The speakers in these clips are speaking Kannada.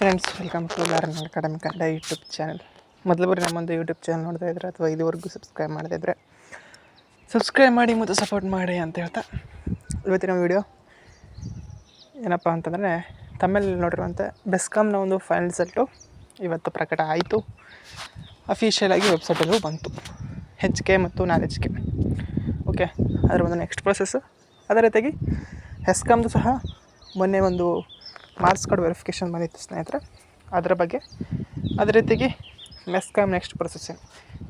Friends, welcome to learn academy Kannada YouTube channel. ಮೊದಲು ಬರೀ ನಮ್ಮೊಂದು ಯೂಟ್ಯೂಬ್ ಚಾನಲ್ ನೋಡ್ತಾ ಇದ್ರೆ ಅಥವಾ ಇದುವರೆಗೂ ಸಬ್ಸ್ಕ್ರೈಬ್ ಮಾಡದಿದ್ದರೆ ಸಬ್ಸ್ಕ್ರೈಬ್ ಮಾಡಿ ಮತ್ತು ಸಪೋರ್ಟ್ ಮಾಡಿ ಅಂತ ಹೇಳ್ತಾ, ಇವತ್ತಿನ ವೀಡಿಯೋ ಏನಪ್ಪ ಅಂತಂದರೆ, ತಮ್ಮಲ್ಲಿ ನೋಡಿರುವಂಥ ಬೆಸ್ಕಾಮ್ನ ಒಂದು ಫೈನಲ್ ರಿಸಲ್ಟು ಇವತ್ತು ಪ್ರಕಟ ಆಯಿತು. ಅಫಿಷಿಯಲಾಗಿ ವೆಬ್ಸೈಟಲ್ಲೂ ಬಂತು, HK ಮತ್ತು NaN. ಓಕೆ, ಅದರ ಒಂದು ನೆಕ್ಸ್ಟ್ ಪ್ರೊಸೆಸ್ಸು. ಅದೇ ರೀತಿಯಾಗಿ ಹೆಸ್ಕಾಮ್ದು ಸಹ ಮೊನ್ನೆ ಒಂದು ಮಾರ್ಕ್ಸ್ ಕಾರ್ಡ್ ವೆರಿಫಿಕೇಷನ್ ಬಂದಿತ್ತು ಸ್ನೇಹಿತರೆ, ಅದರ ಬಗ್ಗೆ. ಅದೇ ರೀತಿಯಾಗಿ ಮೆಸ್ಕಾಮ್ ನೆಕ್ಸ್ಟ್ ಪ್ರೊಸೆಸ್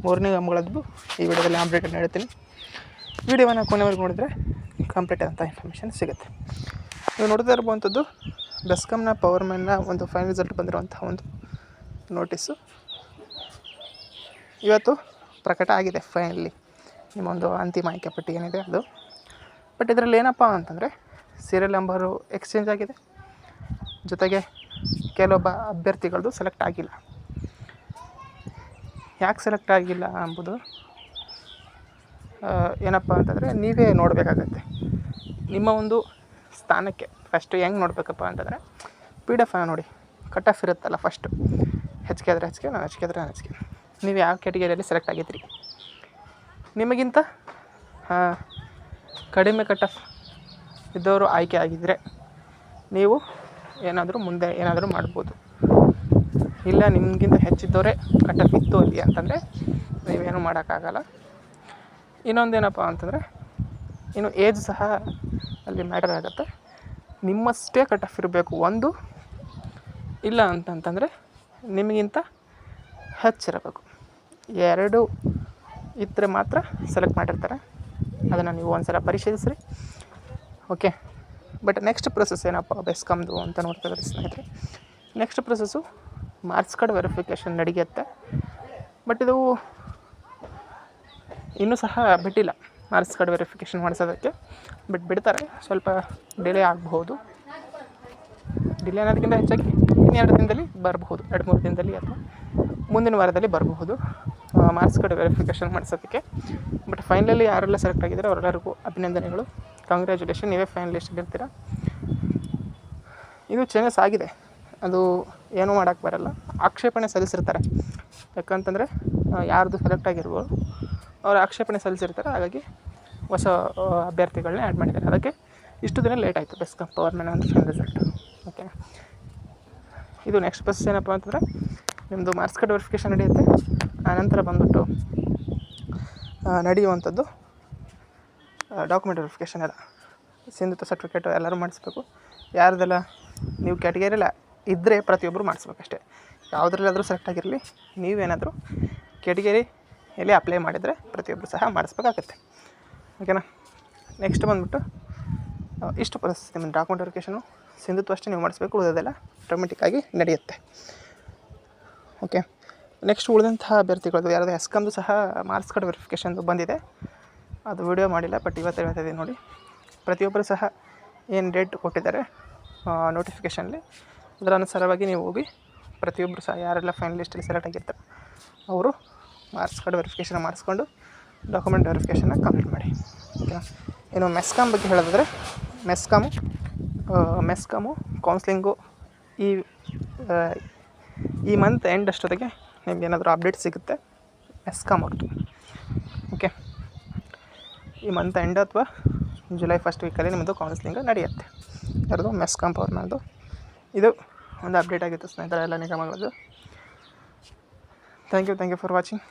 ಮೂರನೇ ಅಂಶಗಳದ್ದು ಈ ವಿಡಿಯೋದಲ್ಲಿ ಅಪ್ಡೇಟ್ ಹೇಳ್ತೀನಿ. ವಿಡಿಯೋವನ್ನು ಕೊನೆವರೆಗೂ ನೋಡಿದರೆ ಕಂಪ್ಲೀಟ್ ಅಂತ ಇನ್ಫಾರ್ಮೇಷನ್ ಸಿಗುತ್ತೆ. ನೀವು ನೋಡ್ತಾ ಇರುವಂಥದ್ದು ಬೆಸ್ಕಾಮ್ನ ಪವರ್ಮ್ಯಾನ್ನ ಒಂದು ಫೈನಲ್ ರಿಸಲ್ಟ್ ಬಂದಿರುವಂಥ ಒಂದು ನೋಟಿಸು ಇವತ್ತು ಪ್ರಕಟ ಆಗಿದೆ. ಫೈನಲಿ ನಿಮ್ಮ ಒಂದು ಅಂತಿಮ ಆಯ್ಕೆ ಪಟ್ಟಿ ಏನಿದೆ ಅದು. ಬಟ್ ಇದರಲ್ಲಿ ಏನಪ್ಪ ಅಂತಂದರೆ, ಸೀರಿಯಲ್ ನಂಬರು ಎಕ್ಸ್ಚೇಂಜ್ ಆಗಿದೆ, ಜೊತೆಗೆ ಕೆಲವೊಬ್ಬ ಅಭ್ಯರ್ಥಿಗಳದ್ದು ಸೆಲೆಕ್ಟ್ ಆಗಿಲ್ಲ. ಯಾಕೆ ಸೆಲೆಕ್ಟ್ ಆಗಿಲ್ಲ ಎಂಬುದು ಏನಪ್ಪ ಅಂತಂದರೆ, ನೀವೇ ನೋಡಬೇಕಾಗತ್ತೆ. ನಿಮ್ಮ ಒಂದು ಸ್ಥಾನಕ್ಕೆ ಫಸ್ಟು ಹೆಂಗೆ ನೋಡಬೇಕಪ್ಪ ಅಂತಂದರೆ, PDF ನೋಡಿ, ಕಟ್ ಆಫ್ ಇರುತ್ತಲ್ಲ. ಫಸ್ಟು HK ಆದರೆ HK, NaN ಆದರೆ NaN. ನೀವು ಯಾವ ಕ್ಯಾಟಗರಿಯಲ್ಲಿ ಸೆಲೆಕ್ಟ್ ಆಗಿದ್ರಿ, ನಿಮಗಿಂತ ಕಡಿಮೆ ಕಟ್ ಆಫ್ ಇದ್ದವರು ಆಯ್ಕೆ ಆಗಿದ್ದರೆ ನೀವು ಏನಾದರೂ ಮುಂದೆ ಏನಾದರೂ ಮಾಡ್ಬೋದು. ಇಲ್ಲ ನಿಮಗಿಂತ ಹೆಚ್ಚಿದ್ದವರೇ ಕಟ್ ಆಫ್ ಇತ್ತು ಅಲ್ಲಿ ಅಂತಂದರೆ ನೀವೇನು ಮಾಡೋಕ್ಕಾಗಲ್ಲ. ಇನ್ನೊಂದೇನಪ್ಪ ಅಂತಂದರೆ, ಇನ್ನು ಏಜ್ ಸಹ ಅಲ್ಲಿ ಮ್ಯಾಟರ್ ಆಗುತ್ತೆ. ನಿಮ್ಮಷ್ಟೇ ಕಟ್ ಆಫ್ ಇರಬೇಕು ಒಂದು, ಇಲ್ಲ ಅಂತಂತಂದರೆ ನಿಮಗಿಂತ ಹೆಚ್ಚಿರಬೇಕು. ಎರಡು ಇದ್ದರೆ ಮಾತ್ರ ಸೆಲೆಕ್ಟ್ ಮಾಡಿರ್ತಾರೆ. ಅದನ್ನು ನೀವು ಒಂದು ಸಲ ಪರಿಶೀಲಿಸ್ರಿ. ಓಕೆ, ಬಟ್ ನೆಕ್ಸ್ಟ್ ಪ್ರೊಸೆಸ್ ಏನಪ್ಪ ಬೆಸ್ಕಾಮ್ದು ಅಂತ ನೋಡ್ತಾ ಇದ್ದಾರೆ ಸ್ನೇಹಿತರೆ. Next process marks card verification ನಡೆಯುತ್ತೆ. ಬಟ್ ಇದು ಇನ್ನೂ ಸಹ ಬಿಟ್ಟಿಲ್ಲ ಮಾರ್ಕ್ಸ್ ಕಾರ್ಡ್ ವೆರಿಫಿಕೇಷನ್ ಮಾಡಿಸೋದಕ್ಕೆ. ಬಟ್ ಬಿಡ್ತಾರೆ, ಸ್ವಲ್ಪ ಡಿಲೇ ಆಗಬಹುದು. ಡಿಲೇ ಅನ್ನೋದಕ್ಕಿಂತ ಹೆಚ್ಚಾಗಿ ಇನ್ನೆರಡು ದಿನದಲ್ಲಿ ಬರಬಹುದು, 2-3 ದಿನದಲ್ಲಿ ಅಥವಾ ಮುಂದಿನ ವಾರದಲ್ಲಿ ಬರಬಹುದು ಮಾರ್ಕ್ಸ್ ಕಾರ್ಡ್ ವೆರಿಫಿಕೇಷನ್ ಮಾಡಿಸೋದಕ್ಕೆ. ಬಟ್ ಫೈನಲಿ ಯಾರೆಲ್ಲ ಸೆಲೆಕ್ಟ್ ಆಗಿದ್ದಾರೆ ಅವರೆಲ್ಲರಿಗೂ ಅಭಿನಂದನೆಗಳು, ಕಂಗ್ರ್ಯಾಚುಲೇಷನ್. ನೀವೇ ಫೈನಲಿಸ್ಟ್ ಇರ್ತೀರ. ಇದು ಚೇಂಜಸ್ ಆಗಿದೆ, ಅದು ಏನೂ ಮಾಡೋಕ್ಕೆ ಬರಲ್ಲ. ಆಕ್ಷೇಪಣೆ ಸಲ್ಲಿಸಿರ್ತಾರೆ, ಯಾಕಂತಂದರೆ ಯಾರ್ದು ಸೆಲೆಕ್ಟ್ ಆಗಿರ್ಬೋದು ಅವರು ಆಕ್ಷೇಪಣೆ ಸಲ್ಲಿಸಿರ್ತಾರೆ. ಹಾಗಾಗಿ ಹೊಸ ಅಭ್ಯರ್ಥಿಗಳನ್ನೇ ಆ್ಯಡ್ ಮಾಡಿದ್ದಾರೆ. ಅದಕ್ಕೆ ಇಷ್ಟು ದಿನ ಲೇಟ್ ಆಯಿತು ಬೆಸ್ಕಾಮ್ ಪವರ್ಮ್ಯಾನ್ ಅಂತ ಫೈನಲ್ ರಿಸಲ್ಟ್. ಓಕೆ, ಇದು ನೆಕ್ಸ್ಟ್ ಪ್ರೊಸೆಸ್ ಏನಪ್ಪ ಅಂತಂದರೆ, ನಿಮ್ಮದು ಮಾರ್ಕ್ಸ್ ಕಾರ್ಡ್ ವೆರಿಫಿಕೇಷನ್ ನಡೆಯುತ್ತೆ. ಆನಂತರ ಬಂದುಬಿಟ್ಟು ನಡೆಯುವಂಥದ್ದು ಡಾಕ್ಯುಮೆಂಟ್ ವೆರಿಫಿಕೇಷನ್ ಎಲ್ಲ, ಸಿಂಧುತ್ವ ಸರ್ಟಿಫಿಕೇಟು ಎಲ್ಲರೂ ಮಾಡಿಸ್ಬೇಕು. ಯಾರ್ದೆಲ್ಲ ನೀವು ಕ್ಯಾಟಗರಿಯಲ್ಲ ಇದ್ದರೆ ಪ್ರತಿಯೊಬ್ಬರು ಮಾಡಿಸ್ಬೇಕಷ್ಟೇ. ಯಾವುದ್ರಲ್ಲಾದರೂ ಸೆಲೆಕ್ಟ್ ಆಗಿರಲಿ, ನೀವೇನಾದರೂ ಕ್ಯಾಟಗರಿಯಲ್ಲಿ ಅಪ್ಲೈ ಮಾಡಿದರೆ ಪ್ರತಿಯೊಬ್ಬರು ಸಹ ಮಾಡಿಸ್ಬೇಕಾಗತ್ತೆ. ಓಕೆನಾ. ನೆಕ್ಸ್ಟ್ ಬಂದುಬಿಟ್ಟು ಇಷ್ಟು ಪ್ರೊಸೆಸ್ ನಿಮ್ಮ ಡಾಕ್ಯುಮೆಂಟ್ ವೆರಿಫಿಕೇಷನು ಸಿಂಧುತ್ವ ಅಷ್ಟೇ ನೀವು ಮಾಡಿಸ್ಬೇಕು, ಉಳಿದೋದೆಲ್ಲ ಆಟೋಮೆಟಿಕ್ಕಾಗಿ ನಡೆಯುತ್ತೆ. ಓಕೆ, ನೆಕ್ಸ್ಟ್ ಉಳಿದಂತಹ ಅಭ್ಯರ್ಥಿಗಳದ್ದು ಯಾರಾದರೂ ಹೆಸ್ಕಾಮ್ದು ಸಹ ಮಾರ್ಕ್ಸ್ ಕಾರ್ಡ್ ವೆರಿಫಿಕೇಷನ್ದು ಬಂದಿದೆ. ಅದು ವಿಡಿಯೋ ಮಾಡಿಲ್ಲ, ಬಟ್ ಇವತ್ತು ಹೇಳ್ತಾಯಿದ್ದೀನಿ ನೋಡಿ. ಪ್ರತಿಯೊಬ್ಬರು ಸಹ ಏನು ಡೇಟ್ ಕೊಟ್ಟಿದ್ದಾರೆ ನೋಟಿಫಿಕೇಷನಲ್ಲಿ, ಅದರ ಅನುಸಾರವಾಗಿ ನೀವು ಹೋಗಿ ಪ್ರತಿಯೊಬ್ಬರು ಸಹ ಯಾರೆಲ್ಲ ಫೈನಲಿಸ್ಟಲ್ಲಿ ಸೆಲೆಕ್ಟ್ ಆಗಿರ್ತಾರೆ ಅವರು ಮಾರ್ಕ್ಸ್ ಕಾರ್ಡ್ ವೆರಿಫಿಕೇಷನ್ ಮಾಡಿಸ್ಕೊಂಡು ಡಾಕ್ಯುಮೆಂಟ್ ವೆರಿಫಿಕೇಷನ್ನ ಕಂಪ್ಲೀಟ್ ಮಾಡಿ. ಓಕೆನಾ. ಇನ್ನು ಮೆಸ್ಕಾಮ್ ಬಗ್ಗೆ ಹೇಳೋದಾದರೆ, ಮೆಸ್ಕಾಮು ಕೌನ್ಸ್ಲಿಂಗು ಈ ಮಂತ್ ಎಂಡ್ ಅಷ್ಟೊತ್ತಿಗೆ ನಿಮ್ಗೆ ಏನಾದರೂ ಅಪ್ಡೇಟ್ ಸಿಗುತ್ತೆ ಮೆಸ್ಕಾಮ್ ಅವ್ರದ್ದು. ಓಕೆ, ಈ ಮಂತ್ ಎಂಡ್ ಅಥವಾ ಜುಲೈ ಫಸ್ಟ್ ವೀಕಲ್ಲಿ ನಿಮ್ಮದು ಕೌನ್ಸ್ಲಿಂಗ್ ನಡೆಯುತ್ತೆ. ಯಾರ್ದು ಮೆಸ್ಕಾಮ್ ಪವರ್ಮ್ಯಾನ್ದು. ಇದು ಒಂದು ಅಪ್ಡೇಟ್ ಆಗಿತ್ತು ಸ್ನೇಹಿತರೆ ಎಲ್ಲ ನಿಗಮಗಳದ್ದು. Thank you for watching.